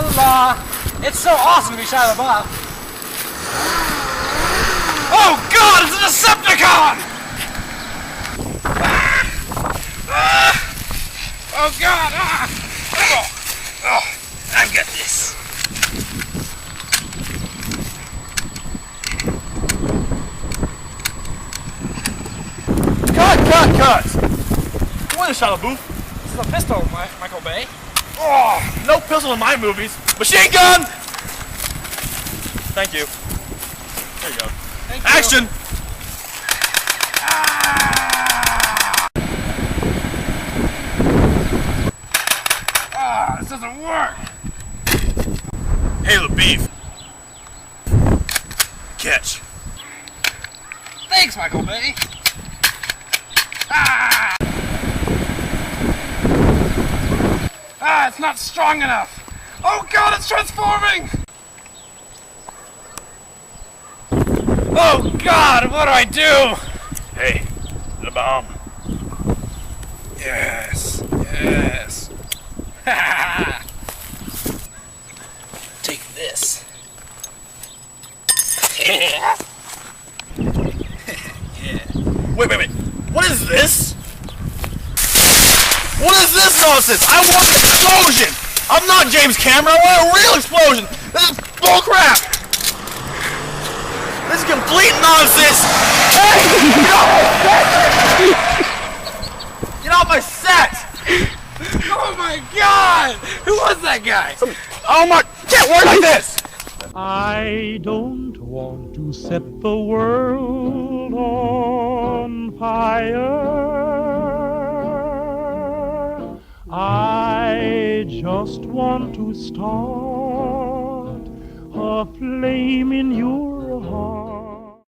la la la. It's so awesome to be Shia LaBeouf. Oh God, it's a Decepticon! Oh God! I've got this. Cut! What is Shia LaBeouf? This is a pistol, Michael Bay. Oh, no pistol in my movies. Machine gun! Thank you. There you go. Thank you. Action! This doesn't work. Hey, LaBeef. Catch. Thanks, Michael Bay. It's not strong enough. Oh God, it's transforming! Oh God, what do I do? Hey, the bomb. Yes. Take this. Yeah. Wait. What is this? What is this nonsense? I want an explosion! I'm not James Cameron, I want a real explosion! This is bullcrap! This is complete nonsense! Hey! Get off my set! Oh my God! Who was that guy? Oh my... Can't work like this! I don't want to set the world on fire. I just want to start a flame in your heart.